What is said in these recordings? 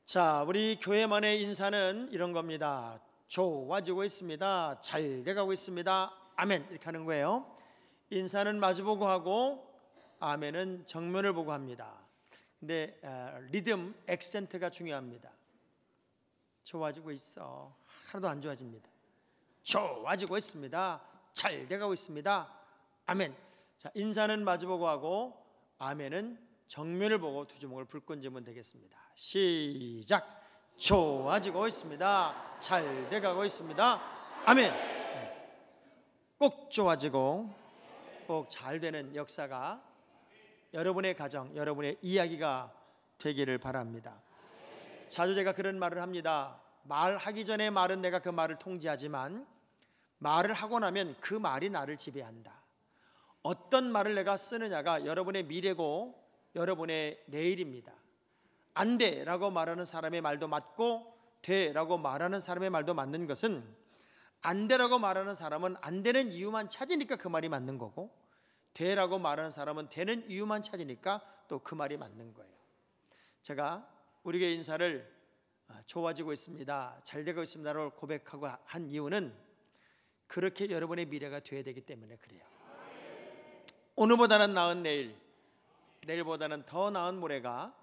자, 우리 교회만의 인사는 이런 겁니다. 좋아지고 있습니다. 잘 돼가고 있습니다. 아멘. 이렇게 하는 거예요. 인사는 마주보고 하고 아멘은 정면을 보고 합니다. 근데 리듬, 액센트가 중요합니다. 좋아지고 있어. 하나도 안 좋아집니다. 좋아지고 있습니다. 잘 돼가고 있습니다. 아멘. 자, 인사는 마주보고 하고 아멘은 정면을 보고 두 주먹을 불끈 쥐면 되겠습니다. 시작. 좋아지고 있습니다. 잘 돼가고 있습니다. 아멘. 네. 꼭 좋아지고 꼭 잘 되는 역사가 여러분의 가정, 여러분의 이야기가 되기를 바랍니다. 자주 제가 그런 말을 합니다. 말하기 전에 말은 내가 그 말을 통제하지만 말을 하고 나면 그 말이 나를 지배한다. 어떤 말을 내가 쓰느냐가 여러분의 미래고 여러분의 내일입니다. 안 돼라고 말하는 사람의 말도 맞고 돼라고 말하는 사람의 말도 맞는 것은, 안 돼라고 말하는 사람은 안 되는 이유만 찾으니까 그 말이 맞는 거고, 돼라고 말하는 사람은 되는 이유만 찾으니까 또 그 말이 맞는 거예요. 제가 우리 교회 인사를 좋아지고 있습니다, 잘 되고 있습니다로 고백하고 한 이유는 그렇게 여러분의 미래가 되어야 되기 때문에 그래요. 오늘보다는 나은 내일, 내일보다는 더 나은 모레가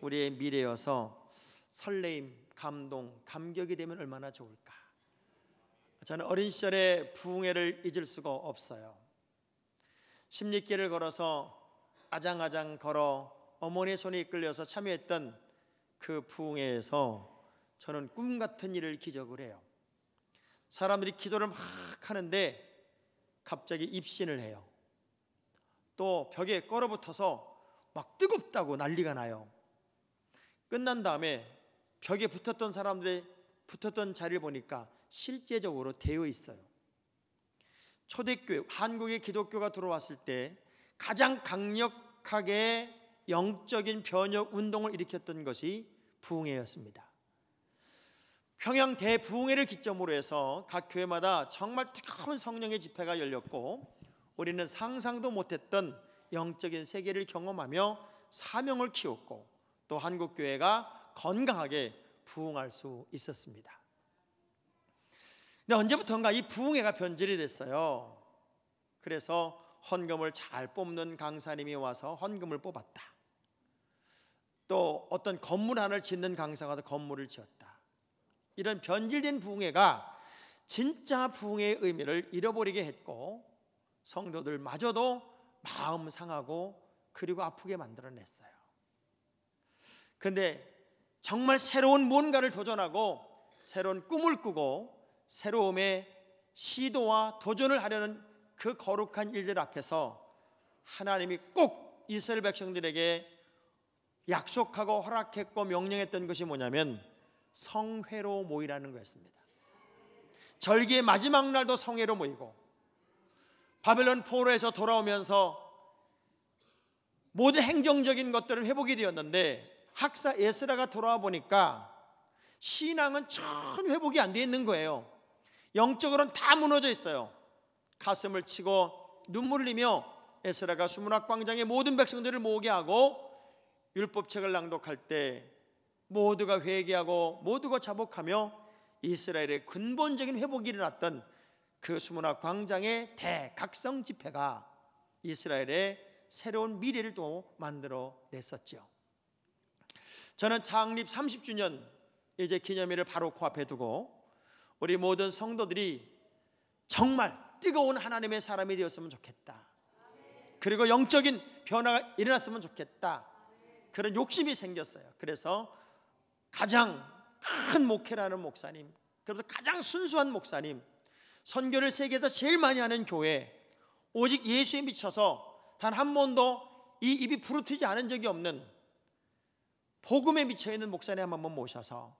우리의 미래여서 설레임, 감동, 감격이 되면 얼마나 좋을까. 저는 어린 시절의 부흥회를 잊을 수가 없어요. 10리길을 걸어서 아장아장 걸어 어머니의 손에 이끌려서 참여했던 그 부흥회에서 저는 꿈같은 일을 기적을 해요. 사람들이 기도를 막 하는데 갑자기 입신을 해요. 또 벽에 걸어붙어서 막 뜨겁다고 난리가 나요. 끝난 다음에 벽에 붙었던 사람들이 붙었던 자리를 보니까 실제적으로 되어 있어요. 초대교회, 한국의 기독교가 들어왔을 때 가장 강력하게 영적인 변혁 운동을 일으켰던 것이 부흥회였습니다. 평양 대부흥회를 기점으로 해서 각 교회마다 정말 뜨거운 성령의 집회가 열렸고, 우리는 상상도 못했던 영적인 세계를 경험하며 사명을 키웠고, 또 한국교회가 건강하게 부흥할 수 있었습니다. 근데 언제부턴가 이 부흥회가 변질이 됐어요. 그래서 헌금을 잘 뽑는 강사님이 와서 헌금을 뽑았다. 또 어떤 건물 하나를 짓는 강사가 와서 건물을 지었다. 이런 변질된 부흥회가 진짜 부흥회의 의미를 잃어버리게 했고, 성도들마저도 마음 상하고 그리고 아프게 만들어냈어요. 그런데 정말 새로운 뭔가를 도전하고 새로운 꿈을 꾸고 새로움의 시도와 도전을 하려는 그 거룩한 일들 앞에서 하나님이 꼭 이스라엘 백성들에게 약속하고 허락했고 명령했던 것이 뭐냐면 성회로 모이라는 거였습니다. 절기의 마지막 날도 성회로 모이고, 바벨론 포로에서 돌아오면서 모든 행정적인 것들은 회복이 되었는데 학사 에스라가 돌아와 보니까 신앙은 전 회복이 안 되어 있는 거예요. 영적으로는 다 무너져 있어요. 가슴을 치고 눈물을 흘리며 에스라가 수문학 광장에 모든 백성들을 모으게 하고 율법책을 낭독할 때 모두가 회개하고 모두가 자복하며 이스라엘의 근본적인 회복이 일어났던 그 수문학 광장의 대각성 집회가 이스라엘의 새로운 미래를 또 만들어 냈었죠. 저는 창립 30주년 이제 기념일을 바로 코앞에 두고 우리 모든 성도들이 정말 뜨거운 하나님의 사람이 되었으면 좋겠다. 그리고 영적인 변화가 일어났으면 좋겠다. 그런 욕심이 생겼어요. 그래서 가장 큰 목회라는 목사님, 그래서 가장 순수한 목사님, 선교를 세계에서 제일 많이 하는 교회, 오직 예수에 미쳐서 단 한 번도 이 입이 부르트지 않은 적이 없는 복음에 미쳐있는 목사님 한 번 모셔서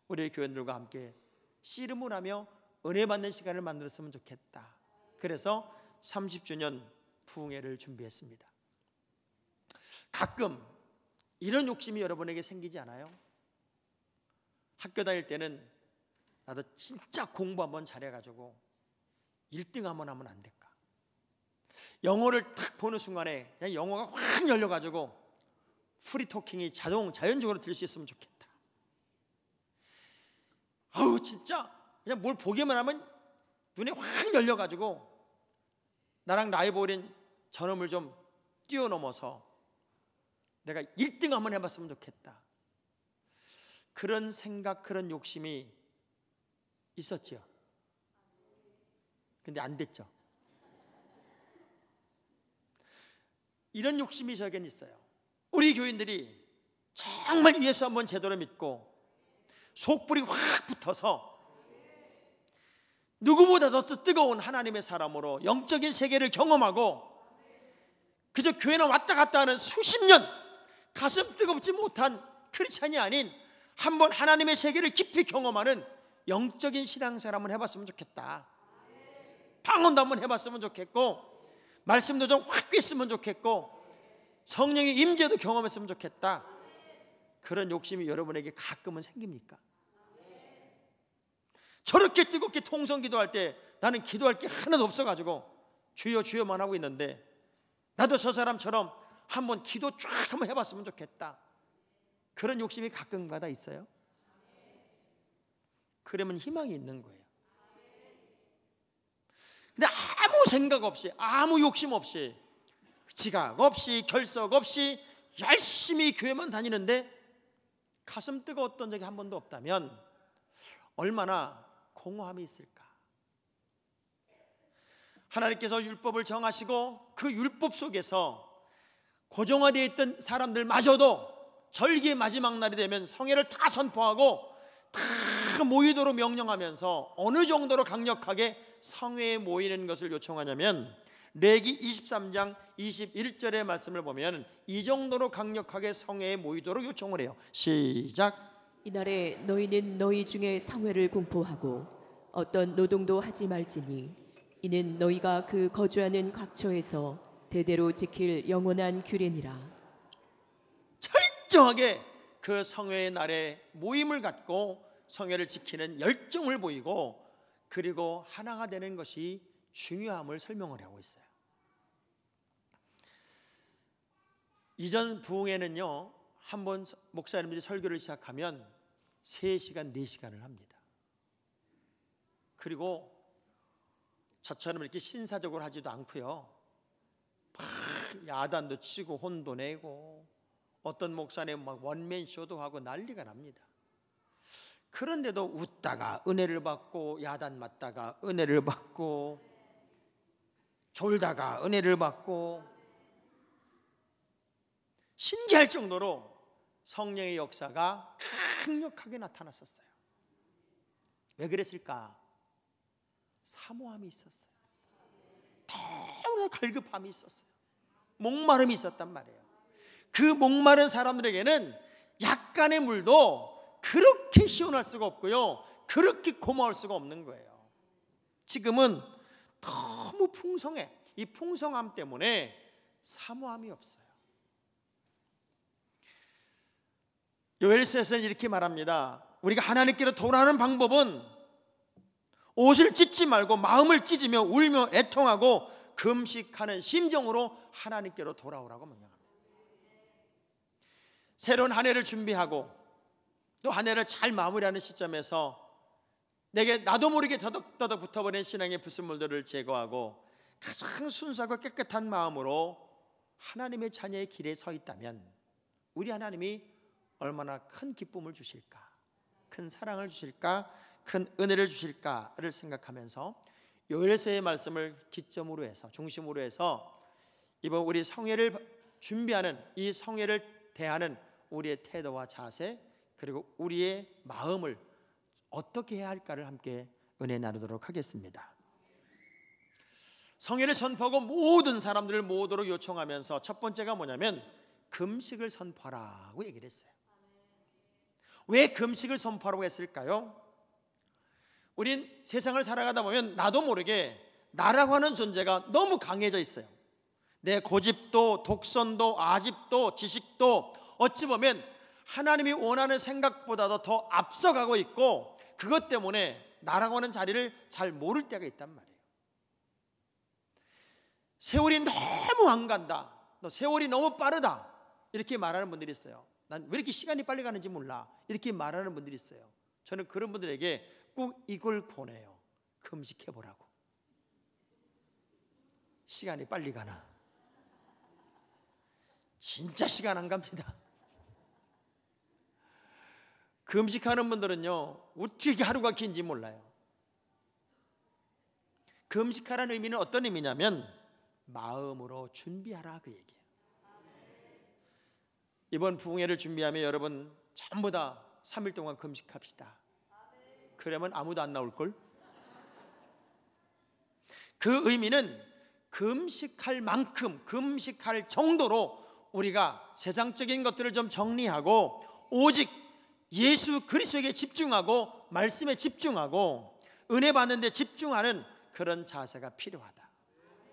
우리 교인들과 함께 씨름을 하며 은혜 받는 시간을 만들었으면 좋겠다. 그래서 30주년 부흥회를 준비했습니다. 가끔 이런 욕심이 여러분에게 생기지 않아요? 학교 다닐 때는 나도 진짜 공부 한번 잘해가지고 1등 한번 하면 안 될까? 영어를 딱 보는 순간에 그냥 영어가 확 열려가지고 프리토킹이 자연적으로 될 수 있으면 좋겠다. 아우 진짜 그냥 뭘 보기만 하면 눈에 확 열려가지고 나랑 라이벌인 저놈을 좀 뛰어넘어서 내가 1등 한번 해봤으면 좋겠다. 그런 생각, 그런 욕심이 있었지요. 근데 안 됐죠. 이런 욕심이 저에겐 있어요. 우리 교인들이 정말 예수 한번 제대로 믿고 속불이 확 붙어서 누구보다도 더 뜨거운 하나님의 사람으로 영적인 세계를 경험하고 그저 교회는 왔다 갔다 하는 수십 년 가슴 뜨겁지 못한 크리스찬이 아닌 한번 하나님의 세계를 깊이 경험하는 영적인 신앙생활 한번 해봤으면 좋겠다. 방언도 한번 해봤으면 좋겠고 말씀도 좀 확 꿰으면 좋겠고 성령의 임재도 경험했으면 좋겠다. 그런 욕심이 여러분에게 가끔은 생깁니까? 저렇게 뜨겁게 통성 기도할 때 나는 기도할 게 하나도 없어가지고 주여 주여만 하고 있는데 나도 저 사람처럼 한번 기도 쫙 한번 해봤으면 좋겠다. 그런 욕심이 가끔가다 있어요. 그러면 희망이 있는 거예요. 근데 아무 생각 없이 아무 욕심 없이 지각 없이 결석 없이 열심히 교회만 다니는데 가슴 뜨거웠던 적이 한 번도 없다면 얼마나 공허함이 있을까? 하나님께서 율법을 정하시고 그 율법 속에서 고정화되어 있던 사람들마저도 절기의 마지막 날이 되면 성회를 다 선포하고 다 모이도록 명령하면서 어느 정도로 강력하게 성회에 모이는 것을 요청하냐면 레기 23장 21절의 말씀을 보면 이 정도로 강력하게 성회에 모이도록 요청을 해요. 시작. 이날에 너희는 너희 중에 성회를 공포하고 어떤 노동도 하지 말지니 이는 너희가 그 거주하는 각처에서 대대로 지킬 영원한 규례니라. 철저하게 그 성회의 날에 모임을 갖고 성회를 지키는 열정을 보이고 그리고 하나가 되는 것이 중요함을 설명을 하고 있어요. 이전 부흥회는요, 한번 목사님들이 설교를 시작하면 3시간, 4시간을 합니다. 그리고 저처럼 이렇게 신사적으로 하지도 않고요, 야단도 치고 혼도 내고 어떤 목사님 막 원맨쇼도 하고 난리가 납니다. 그런데도 웃다가 은혜를 받고 야단 맞다가 은혜를 받고 졸다가 은혜를 받고 신기할 정도로 성령의 역사가 강력하게 나타났었어요. 왜 그랬을까? 사모함이 있었어요. 너무나 갈급함이 있었어요. 목마름이 있었단 말이에요. 그 목마른 사람들에게는 약간의 물도 그렇게 시원할 수가 없고요, 그렇게 고마울 수가 없는 거예요. 지금은 너무 풍성해. 이 풍성함 때문에 사모함이 없어요. 요엘서에서는 이렇게 말합니다. 우리가 하나님께로 돌아오는 방법은 옷을 찢지 말고 마음을 찢으며 울며 애통하고 금식하는 심정으로 하나님께로 돌아오라고 명령합니다. 새로운 한 해를 준비하고 또 한 해를 잘 마무리하는 시점에서 내게 나도 모르게 더덕더덕 붙어버린 신앙의 불순물들을 제거하고 가장 순수하고 깨끗한 마음으로 하나님의 자녀의 길에 서 있다면 우리 하나님이 얼마나 큰 기쁨을 주실까, 큰 사랑을 주실까, 큰 은혜를 주실까를 생각하면서 요엘서의 말씀을 기점으로 해서, 중심으로 해서 이번 우리 성회를 준비하는, 이 성회를 대하는 우리의 태도와 자세, 그리고 우리의 마음을 어떻게 해야 할까를 함께 은혜 나누도록 하겠습니다. 성회를 선포하고 모든 사람들을 모으도록 요청하면서 첫 번째가 뭐냐면 금식을 선포하라고 얘기를 했어요. 왜 금식을 선포하라고 했을까요? 우린 세상을 살아가다 보면 나도 모르게 나라고 하는 존재가 너무 강해져 있어요. 내 고집도 독선도 아집도 지식도 어찌 보면 하나님이 원하는 생각보다도 더 앞서가고 있고, 그것 때문에 나라고 하는 자리를 잘 모를 때가 있단 말이에요. 세월이 너무 안 간다, 너 세월이 너무 빠르다, 이렇게 말하는 분들이 있어요. 난 왜 이렇게 시간이 빨리 가는지 몰라, 이렇게 말하는 분들이 있어요. 저는 그런 분들에게 꼭 이걸 권해요. 금식해 보라고. 시간이 빨리 가나? 진짜 시간 안 갑니다. 금식하는 분들은요, 어떻게 하루가 긴지 몰라요. 금식하라는 의미는 어떤 의미냐면 마음으로 준비하라, 그 얘기예요. 이번 부흥회를 준비하며 여러분 전부 다 3일 동안 금식합시다. 그러면 아무도 안 나올걸? 그 의미는 금식할 만큼, 금식할 정도로 우리가 세상적인 것들을 좀 정리하고 오직 예수 그리스도에게 집중하고 말씀에 집중하고 은혜 받는 데 집중하는 그런 자세가 필요하다.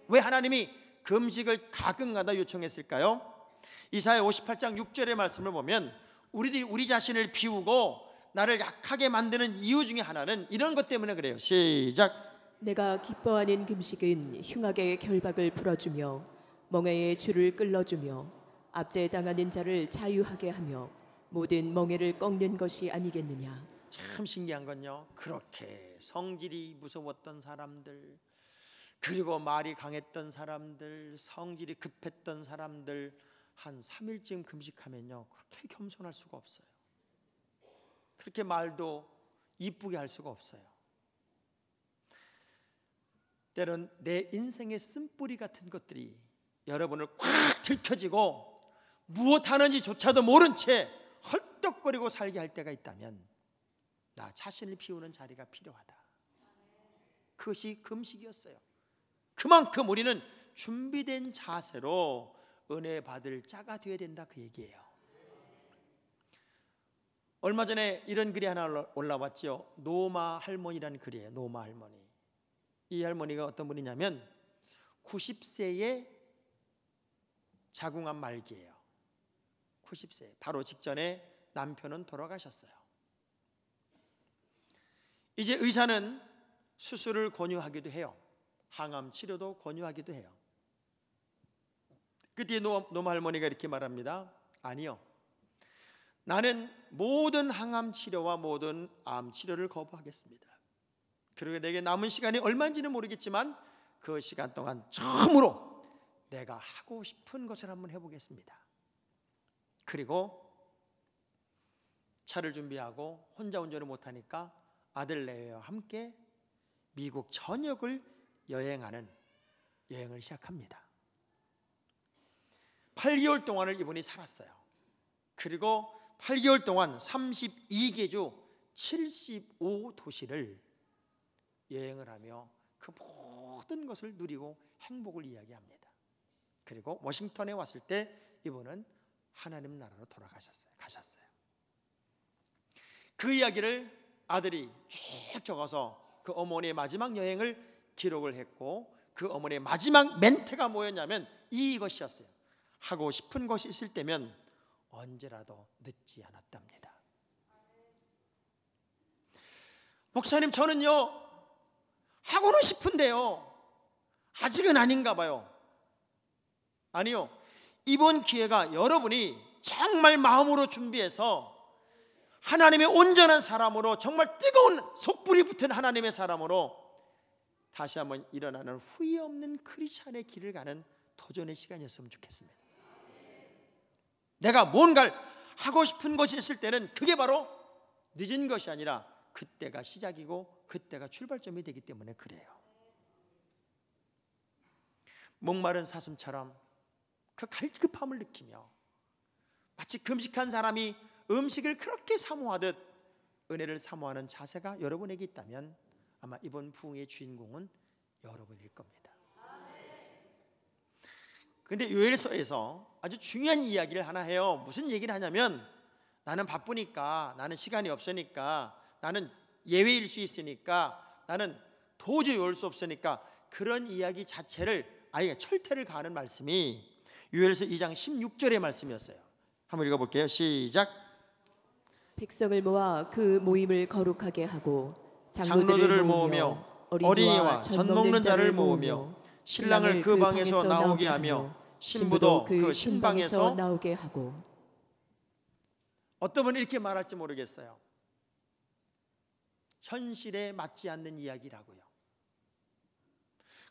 왜 하나님이 금식을 가끔가다 요청했을까요? 이사야 58장 6절의 말씀을 보면 우리들이 우리 자신을 비우고 나를 약하게 만드는 이유 중에 하나는 이런 것 때문에 그래요. 시작. 내가 기뻐하는 금식은 흉악의 결박을 풀어주며 멍에의 줄을 끌어주며 압제당하는 자를 자유하게 하며 모든 멍에를 꺾는 것이 아니겠느냐. 참 신기한 건요, 그렇게 성질이 무서웠던 사람들, 그리고 말이 강했던 사람들, 성질이 급했던 사람들 한 3일쯤 금식하면요 그렇게 겸손할 수가 없어요. 그렇게 말도 이쁘게 할 수가 없어요. 때론 내 인생의 쓴뿌리 같은 것들이 여러분을 꽉 들켜지고 무엇 하는지조차도 모른 채 헐떡거리고 살게 할 때가 있다면 나 자신을 비우는 자리가 필요하다. 그것이 금식이었어요. 그만큼 우리는 준비된 자세로 은혜 받을 자가 되어야 된다, 그 얘기예요. 얼마 전에 이런 글이 하나 올라왔죠. 노마 할머니라는 글이에요. 노마 할머니. 이 할머니가 어떤 분이냐면 90세의 자궁암 말기예요. 90세 바로 직전에 남편은 돌아가셨어요. 이제 의사는 수술을 권유하기도 해요. 항암 치료도 권유하기도 해요. 그때 노마 할머니가 이렇게 말합니다. 아니요, 나는 모든 항암 치료와 모든 암 치료를 거부하겠습니다. 그리고 내게 남은 시간이 얼마인지는 모르겠지만 그 시간 동안 처음으로 내가 하고 싶은 것을 한번 해보겠습니다. 그리고 차를 준비하고 혼자 운전을 못하니까 아들 내외와 함께 미국 전역을 여행을 시작합니다. 8개월 동안을 이분이 살았어요. 그리고 8개월 동안 32개 주 75도시를 여행을 하며 그 모든 것을 누리고 행복을 이야기합니다. 그리고 워싱턴에 왔을 때 이분은 하나님 나라로 가셨어요. 그 이야기를 아들이 쭉 적어서 그 어머니의 마지막 여행을 기록을 했고, 그 어머니의 마지막 멘트가 뭐였냐면 이것이었어요. 하고 싶은 것이 있을 때면 언제라도 늦지 않았답니다. 목사님, 저는요 하고는 싶은데요 아직은 아닌가 봐요. 아니요, 이번 기회가 여러분이 정말 마음으로 준비해서 하나님의 온전한 사람으로, 정말 뜨거운 속불이 붙은 하나님의 사람으로 다시 한번 일어나는 후회 없는 크리스찬의 길을 가는 도전의 시간이었으면 좋겠습니다. 내가 뭔가를 하고 싶은 것이 있을 때는 그게 바로 늦은 것이 아니라 그때가 시작이고 그때가 출발점이 되기 때문에 그래요. 목마른 사슴처럼 그 갈급함을 느끼며 마치 금식한 사람이 음식을 그렇게 사모하듯 은혜를 사모하는 자세가 여러분에게 있다면 아마 이번 부흥의 주인공은 여러분일 겁니다. 그런데 요엘서에서 아주 중요한 이야기를 하나 해요. 무슨 얘기를 하냐면 나는 바쁘니까, 나는 시간이 없으니까, 나는 예외일 수 있으니까, 나는 도저히 올 수 없으니까, 그런 이야기 자체를 아예 철퇴를 가하는 말씀이 요엘서 2장 16절의 말씀이었어요. 한번 읽어볼게요. 시작. 백성을 모아 그 모임을 거룩하게 하고 장로들을 모으며 어린이와 젖 먹는 자를 모으며 신랑을 그 방에서 나오게 하며 신부도 그 신방에서 나오게 하고. 어떤 분이 이렇게 말할지 모르겠어요. 현실에 맞지 않는 이야기라고요.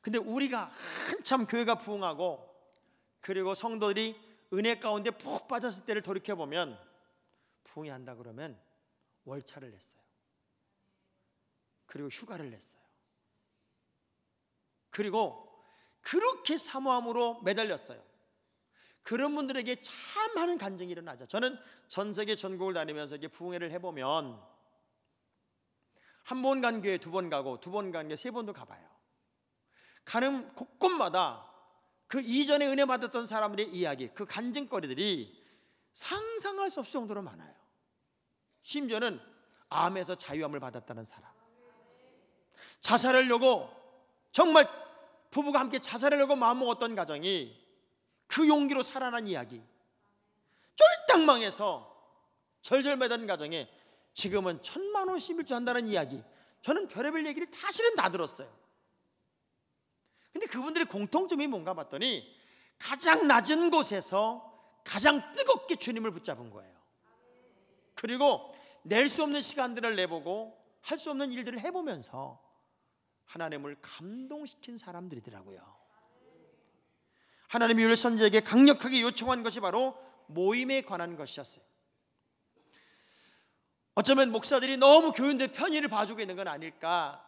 근데 우리가 한참 교회가 부흥하고 그리고 성도들이 은혜 가운데 푹 빠졌을 때를 돌이켜보면 부흥이 한다 그러면 월차를 냈어요. 그리고 휴가를 냈어요. 그리고 그렇게 사모함으로 매달렸어요. 그런 분들에게 참 많은 간증이 일어나죠. 저는 전 세계 전국을 다니면서 이게 부흥회를 해보면 한 번 간 교회 두 번 가고 두 번 간 교회 세 번도 가봐요. 가는 곳곳마다 그 이전에 은혜 받았던 사람들의 이야기, 그 간증거리들이 상상할 수 없을 정도로 많아요. 심지어는 암에서 자유함을 받았다는 사람, 자살하려고 정말 부부가 함께 자살하려고 마음먹었던 가정이 그 용기로 살아난 이야기, 쫄딱망해서 절절매던 가정에 지금은 1,000만 원 11조 한다는 이야기, 저는 별의별 얘기를 다 실은 다 들었어요. 근데 그분들의 공통점이 뭔가 봤더니 가장 낮은 곳에서 가장 뜨겁게 주님을 붙잡은 거예요. 그리고 낼 수 없는 시간들을 내보고 할 수 없는 일들을 해보면서 하나님을 감동시킨 사람들이더라고요. 하나님이 우리 선지자에게 강력하게 요청한 것이 바로 모임에 관한 것이었어요. 어쩌면 목사들이 너무 교인들 편의를 봐주고 있는 건 아닐까,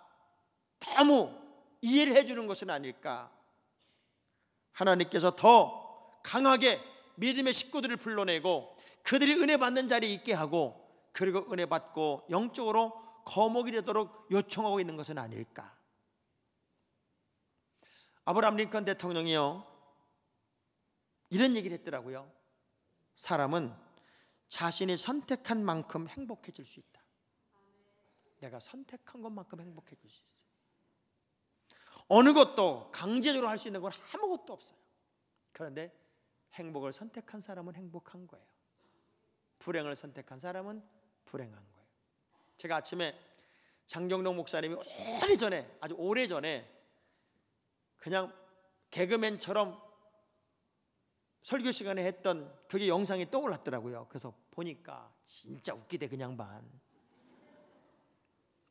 너무 이해를 해주는 것은 아닐까. 하나님께서 더 강하게 믿음의 식구들을 불러내고 그들이 은혜 받는 자리에 있게 하고 그리고 은혜 받고 영적으로 거목이 되도록 요청하고 있는 것은 아닐까. 아브라함 링컨 대통령이요, 이런 얘기를 했더라고요. 사람은 자신이 선택한 만큼 행복해질 수 있다. 내가 선택한 것만큼 행복해질 수 있어요. 어느 것도 강제적으로 할 수 있는 건 아무것도 없어요. 그런데 행복을 선택한 사람은 행복한 거예요. 불행을 선택한 사람은 불행한 거예요. 제가 아침에 장경동 목사님이 오래전에, 아주 오래전에 그냥 개그맨처럼 설교 시간에 했던 그게 영상이 떠올랐더라고요. 그래서 보니까 진짜 웃기대. 그냥 반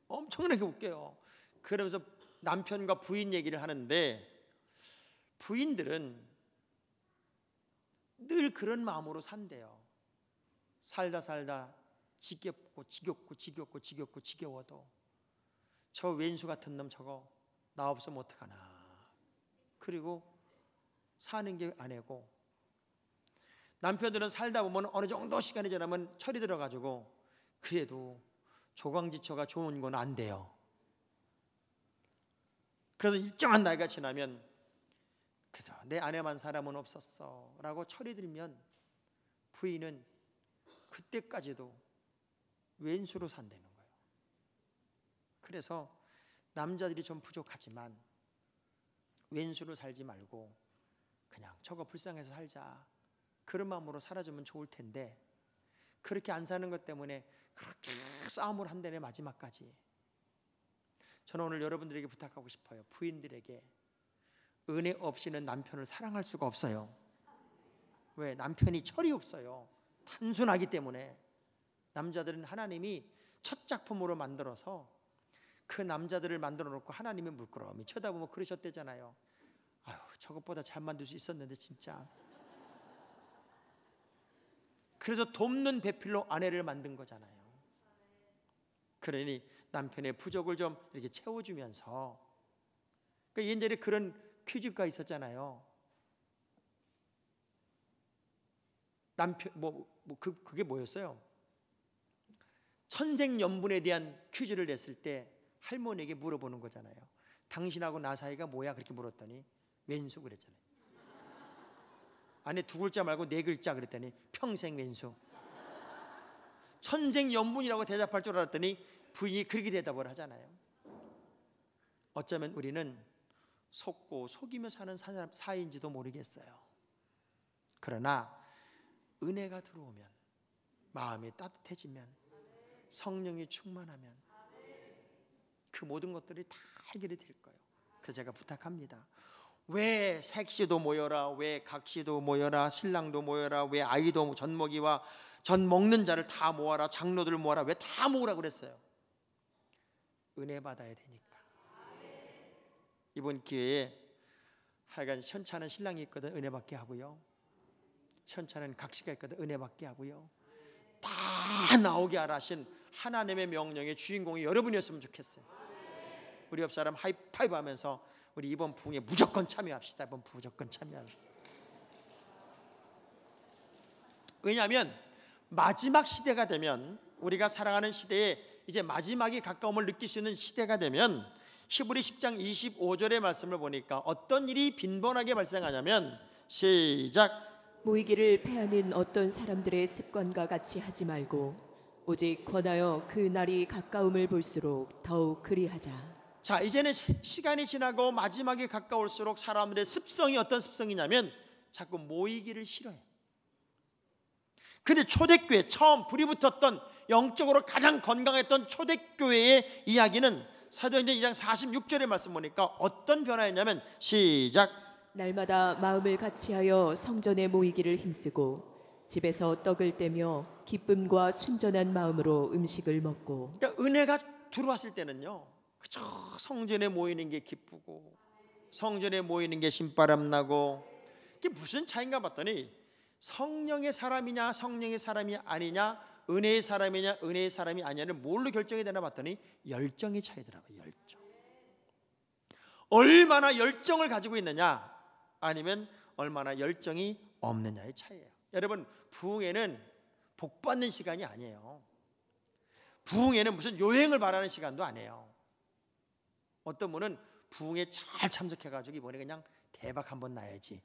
엄청나게 웃겨요. 그러면서 남편과 부인 얘기를 하는데 부인들은 늘 그런 마음으로 산대요. 살다 지겹고 저 왼수 같은 놈 저거 나 없으면 어떡하나. 그리고 사는 게 아내고, 남편들은 살다 보면 어느 정도 시간이 지나면 철이 들어가지고 그래도 조강지처가 좋은 건 안 돼요. 그래서 일정한 나이가 지나면 그래도 내 아내만 사람은 없었어 라고 철이 들면 부인은 그때까지도 왼수로 산다는 거예요. 그래서 남자들이 좀 부족하지만 왼수로 살지 말고 그냥 저거 불쌍해서 살자, 그런 마음으로 살아주면 좋을 텐데 그렇게 안 사는 것 때문에 그렇게 싸움을 한다네, 마지막까지. 저는 오늘 여러분들에게 부탁하고 싶어요. 부인들에게 은혜 없이는 남편을 사랑할 수가 없어요. 왜? 남편이 철이 없어요. 단순하기 때문에. 남자들은 하나님이 첫 작품으로 만들어서 그 남자들을 만들어 놓고 하나님이 물끄러미 쳐다보면 그러셨대잖아요. 아유, 저것보다 잘 만들 수 있었는데 진짜. 그래서 돕는 배필로 아내를 만든 거잖아요. 그러니 남편의 부족을 좀 이렇게 채워주면서, 그러니까 옛날에 그런 퀴즈가 있었잖아요. 남편 그게 뭐였어요? 천생연분에 대한 퀴즈를 냈을 때 할머니에게 물어보는 거잖아요. 당신하고 나 사이가 뭐야? 그렇게 물었더니 왼수 그랬잖아요. 안에 두 글자 말고 네 글자 그랬더니 평생 왼수. 천생연분이라고 대답할 줄 알았더니 부인이 그렇게 대답을 하잖아요. 어쩌면 우리는 속고 속이며 사는 사이인지도 모르겠어요. 그러나 은혜가 들어오면, 마음이 따뜻해지면, 성령이 충만하면 그 모든 것들이 다 해결이 될 거예요. 그래서 제가 부탁합니다. 왜 색시도 모여라, 왜 각시도 모여라, 신랑도 모여라, 왜 아이도 젖먹이와 젖 먹는 자를 다 모아라, 장로들 모아라, 왜 다 모으라 그랬어요? 은혜 받아야 되니까. 이번 기회에 하여간 현찮은 신랑이 있거든 은혜 받게 하고요, 현찮은 각시가 있거든 은혜 받게 하고요, 다 나오게 하라 하신 하나님의 명령의 주인공이 여러분이었으면 좋겠어요. 우리 옆 사람 하이파이브 하면서 우리 이번 부흥에 무조건 참여합시다. 이번 무조건 참여합시다. 왜냐하면 마지막 시대가 되면, 우리가 살아가는 시대에 이제 마지막이 가까움을 느낄 수 있는 시대가 되면, 히브리 10장 25절의 말씀을 보니까 어떤 일이 빈번하게 발생하냐면, 시작. 모이기를 패하는 어떤 사람들의 습관과 같이 하지 말고 오직 권하여 그 날이 가까움을 볼수록 더욱 그리하자. 자, 이제는 시간이 지나고 마지막에 가까울수록 사람들의 습성이 어떤 습성이냐면 자꾸 모이기를 싫어해. 근데 초대교회, 처음 불이 붙었던 영적으로 가장 건강했던 초대교회의 이야기는 사도행전 2장 46절의 말씀 보니까 어떤 변화였냐면, 시작. 날마다 마음을 같이하여 성전에 모이기를 힘쓰고 집에서 떡을 떼며 기쁨과 순전한 마음으로 음식을 먹고. 그러니까 은혜가 들어왔을 때는요, 그저 성전에 모이는 게 기쁘고 성전에 모이는 게 신바람 나고, 이게 무슨 차이인가 봤더니 성령의 사람이냐 성령의 사람이 아니냐, 은혜의 사람이냐 은혜의 사람이 아니냐는 뭘로 결정이 되나 봤더니 열정의 차이더라고요. 열정. 얼마나 열정을 가지고 있느냐 아니면 얼마나 열정이 없느냐의 차이예요. 여러분, 부흥회는 복 받는 시간이 아니에요. 부흥회는 무슨 요행을 바라는 시간도 아니에요. 어떤 분은 부흥회 잘 참석해가지고 이번에 그냥 대박 한번 나야지,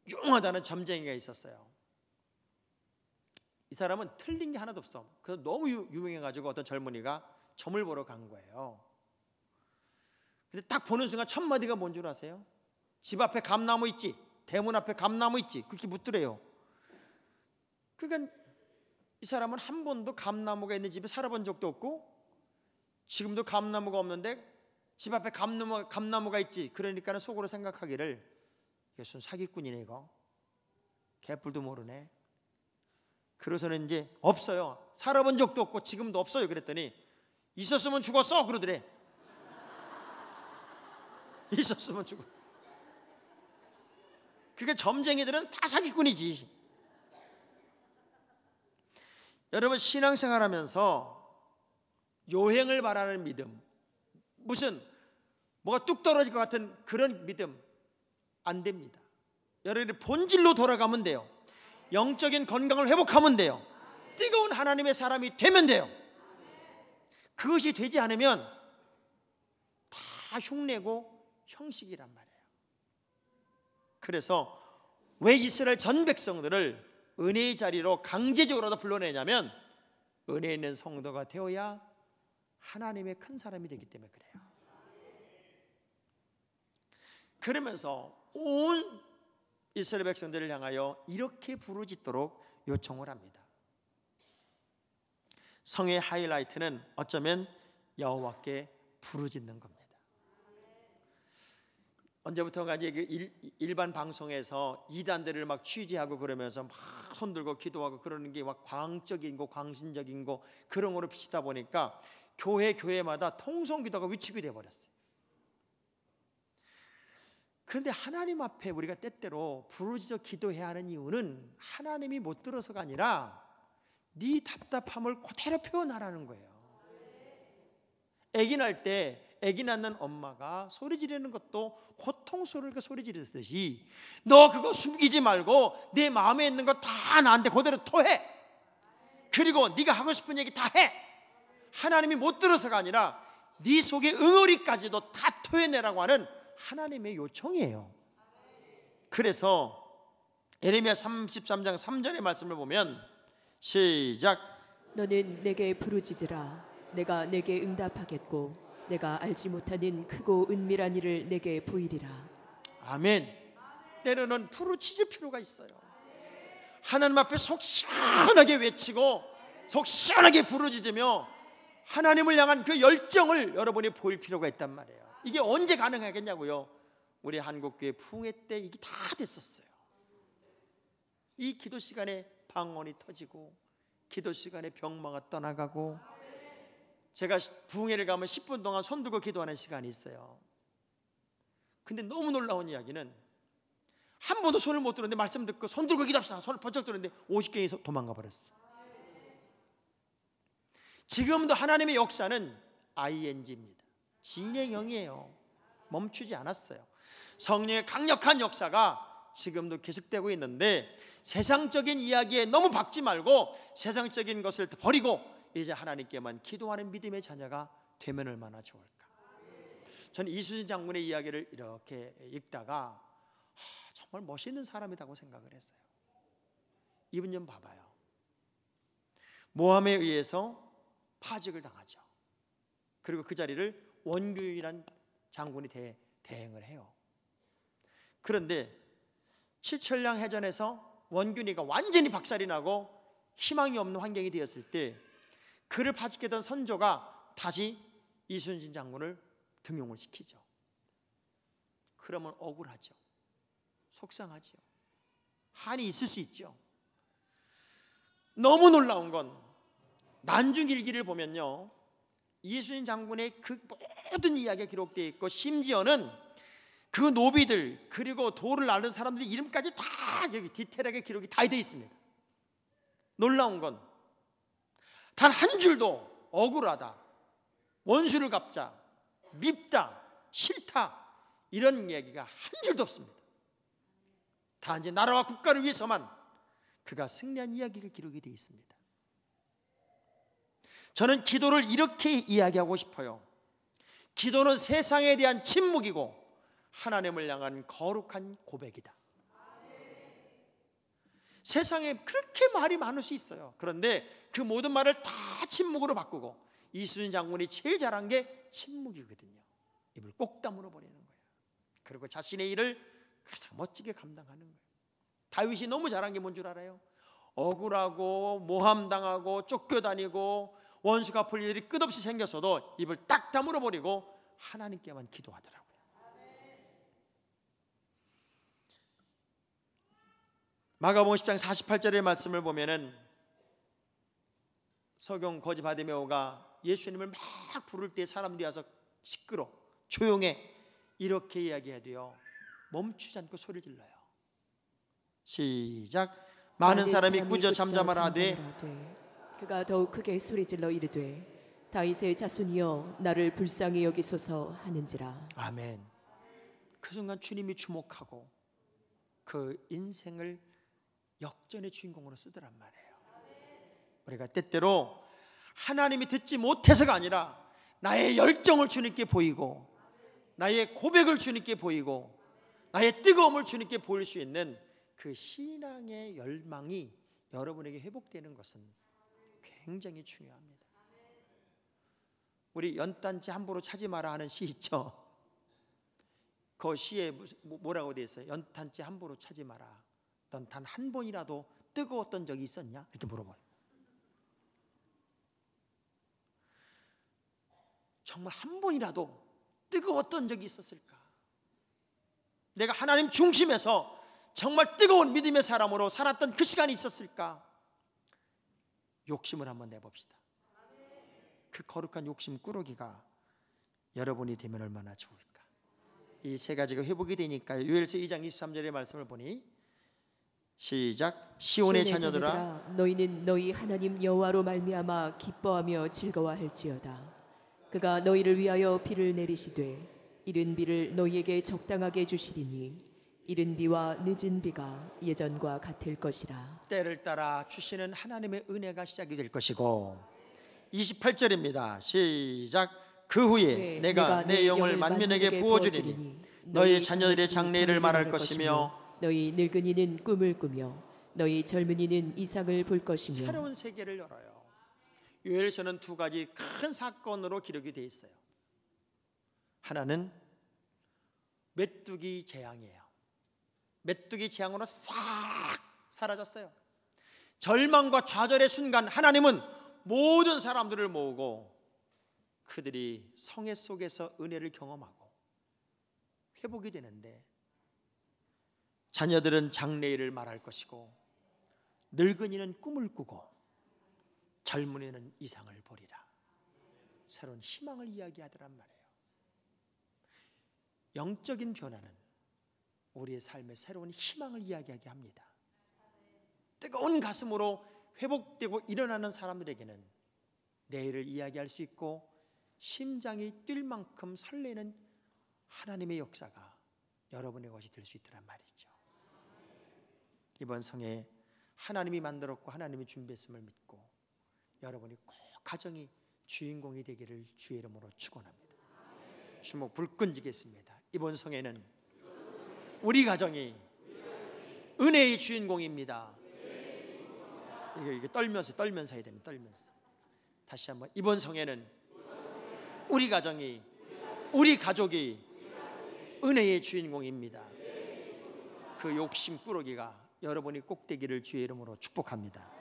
용하다는 점쟁이가 있었어요. 이 사람은 틀린 게 하나도 없어. 그래서 너무 유명해가지고 어떤 젊은이가 점을 보러 간 거예요. 근데 딱 보는 순간 첫 마디가 뭔 줄 아세요? 집 앞에 감나무 있지, 대문 앞에 감나무 있지, 그렇게 묻더래요. 그러니까 이 사람은 한 번도 감나무가 있는 집에 살아본 적도 없고 지금도 감나무가 없는데 집 앞에 감나무가 있지, 그러니까 속으로 생각하기를, 예순 사기꾼이네 이거, 개뿔도 모르네. 그래서는 이제 없어요, 살아본 적도 없고 지금도 없어요. 그랬더니 있었으면 죽었어 그러더래. 있었으면 죽어. 그게 점쟁이들은 다 사기꾼이지. 여러분, 신앙생활하면서 요행을 바라는 믿음, 무슨 뭐가 뚝 떨어질 것 같은 그런 믿음 안 됩니다. 여러분이 본질로 돌아가면 돼요. 영적인 건강을 회복하면 돼요. 뜨거운 하나님의 사람이 되면 돼요. 그것이 되지 않으면 다 흉내고 형식이란 말이에요. 그래서 왜 이스라엘 전 백성들을 은혜의 자리로 강제적으로도 불러내냐면, 은혜 있는 성도가 되어야 하나님의 큰 사람이 되기 때문에 그래요. 그러면서 온 이스라엘 백성들을 향하여 이렇게 부르짖도록 요청을 합니다. 성의 하이라이트는 어쩌면 여호와께 부르짖는 겁니다. 언제부턴가 이제 일반 방송에서 이단들을 막 취재하고 그러면서 막 손들고 기도하고 그러는 게 막 광적인 거, 광신적인 거, 그런 거로 비치다 보니까 교회마다 통성기도가 위축이 되어 버렸어요. 그런데 하나님 앞에 우리가 때때로 부르짖어 기도해야 하는 이유는 하나님이 못 들어서가 아니라 네 답답함을 그대로 표현하라는 거예요. 아기 낳을 때 아기 낳는 엄마가 소리 지르는 것도 고통스러우니까 소리 지르듯이 너 그거 숨기지 말고 내 마음에 있는 거 다 나한테 그대로 토해. 그리고 네가 하고 싶은 얘기 다 해. 하나님이 못 들어서가 아니라 네 속의 응어리까지도 다 토해내라고 하는 하나님의 요청이에요. 그래서 예레미야 33장 3절의 말씀을 보면, 시작. 너는 내게 부르짖으라. 내가 내게 응답하겠고 내가 알지 못하는 크고 은밀한 일을 내게 보이리라. 아멘. 때로는 부르짖을 필요가 있어요. 하나님 앞에 속 시원하게 외치고 속 시원하게 부르짖으며 하나님을 향한 그 열정을 여러분이 보일 필요가 있단 말이에요. 이게 언제 가능하겠냐고요. 우리 한국교회 부흥회 때 이게 다 됐었어요. 이 기도 시간에 방언이 터지고 기도 시간에 병마가 떠나가고, 제가 부흥회를 가면 10분 동안 손 들고 기도하는 시간이 있어요. 근데 너무 놀라운 이야기는 한 번도 손을 못 들었는데 말씀 듣고 손 들고 기도합시다. 손을 번쩍 들었는데 50개이 도망가 버렸어. 지금도 하나님의 역사는 ING입니다. 진행형이에요. 멈추지 않았어요. 성령의 강력한 역사가 지금도 계속되고 있는데, 세상적인 이야기에 너무 박지 말고 세상적인 것을 버리고 이제 하나님께만 기도하는 믿음의 자녀가 되면 얼마나 좋을까. 저는 이순신 장군의 이야기를 이렇게 읽다가 정말 멋있는 사람이라고 생각을 했어요. 이분 좀 봐봐요. 모함에 의해서 파직을 당하죠. 그리고 그 자리를 원균이란 장군이 대행을 해요. 그런데 칠천량 해전에서 원균이가 완전히 박살이 나고 희망이 없는 환경이 되었을 때, 그를 파직했던 선조가 다시 이순신 장군을 등용을 시키죠. 그러면 억울하죠. 속상하죠. 한이 있을 수 있죠. 너무 놀라운 건 난중일기를 보면요, 이순신 장군의 그 모든 이야기가 기록되어 있고, 심지어는 그 노비들 그리고 도를 나른 사람들의 이름까지 다 여기 디테일하게 기록이 다 되어 있습니다. 놀라운 건 단 한 줄도 억울하다, 원수를 갚자, 밉다, 싫다 이런 얘기가 한 줄도 없습니다. 단지 나라와 국가를 위해서만 그가 승리한 이야기가 기록이 되어 있습니다. 저는 기도를 이렇게 이야기하고 싶어요. 기도는 세상에 대한 침묵이고 하나님을 향한 거룩한 고백이다. 세상에 그렇게 말이 많을 수 있어요. 그런데 그 모든 말을 다 침묵으로 바꾸고, 이순신 장군이 제일 잘한 게 침묵이거든요. 입을 꼭 다물어 버리는 거예요. 그리고 자신의 일을 가장 멋지게 감당하는 거예요. 다윗이 너무 잘한 게 뭔 줄 알아요? 억울하고 모함당하고 쫓겨다니고 원수 갚을 일이 끝없이 생겼어도 입을 딱 다물어 버리고 하나님께만 기도하더라고요. 마가복음 10장 48절의 말씀을 보면은 서경 거지 바디메오가 예수님을 막 부를 때 사람들이 와서 시끄러, 조용해 이렇게 이야기해도요, 멈추지 않고 소리를 질러요. 시작. 많은 사람이 꾸짖어 잠잠하라 하되 그가 더욱 크게 소리질러 이르되 다윗의 자손이여 나를 불쌍히 여기소서 하는지라. 아멘. 그 순간 주님이 주목하고 그 인생을 역전의 주인공으로 쓰더란 말이에요. 우리가 때때로 하나님이 듣지 못해서가 아니라 나의 열정을 주님께 보이고, 나의 고백을 주님께 보이고, 나의 뜨거움을 주님께 보일 수 있는 그 신앙의 열망이 여러분에게 회복되는 것은 굉장히 중요합니다. 우리 연단지 함부로 차지 마라 하는 시 있죠. 그 시에 뭐라고 되어 있어요? 연탄지 함부로 차지 마라. 넌 단 한 번이라도 뜨거웠던 적이 있었냐? 이렇게 물어봐요. 정말 한 번이라도 뜨거웠던 적이 있었을까? 내가 하나님 중심에서 정말 뜨거운 믿음의 사람으로 살았던 그 시간이 있었을까? 욕심을 한번 내봅시다. 그 거룩한 욕심 꾸러기가 여러분이 되면 얼마나 좋을까? 이 세 가지가 회복이 되니까 요엘서 2장 23절의 말씀을 보니 시작. 시온의 자녀들아 너희는 너희 하나님 여호와로 말미암아 기뻐하며 즐거워할지어다. 그가 너희를 위하여 비를 내리시되 이른 비를 너희에게 적당하게 주시리니 이른 비와 늦은 비가 예전과 같을 것이라. 때를 따라 주시는 하나님의 은혜가 시작이 될 것이고, 28절입니다. 시작. 그 후에 내가 내 영을 만민에게 부어주리니 너희 자녀들의 장래를 말할 것이며 너희 늙은이는 꿈을 꾸며 너희 젊은이는 이상을 볼 것이며. 새로운 세계를 열어요. 요엘서는 두 가지 큰 사건으로 기록이 되어 있어요. 하나는 메뚜기 재앙이에요. 메뚜기 재앙으로 싹 사라졌어요. 절망과 좌절의 순간 하나님은 모든 사람들을 모으고 그들이 성회 속에서 은혜를 경험하고 회복이 되는데, 자녀들은 장래일을 말할 것이고 늙은이는 꿈을 꾸고 젊은이는 이상을 보리라. 새로운 희망을 이야기하더란 말이에요. 영적인 변화는 우리의 삶에 새로운 희망을 이야기하게 합니다. 뜨거운 가슴으로 회복되고 일어나는 사람들에게는 내일을 이야기할 수 있고 심장이 뛸 만큼 설레는 하나님의 역사가 여러분의 것이 될 수 있다는 말이죠. 이번 성에 하나님이 만들었고 하나님이 준비했음을 믿고 여러분이 꼭 가정이 주인공이 되기를 주의 이름으로 축원합니다. 주목 불끈지겠습니다. 이번 성에는 우리 가정이 은혜의 주인공입니다. 이게 떨면서 해야 됩니다. 떨면서. 다시 한번, 이번 성에는 우리 가정이, 우리 가족이 은혜의 주인공입니다. 그 욕심 꾸러기가 여러분이 꼭 되기를 주의 이름으로 축복합니다.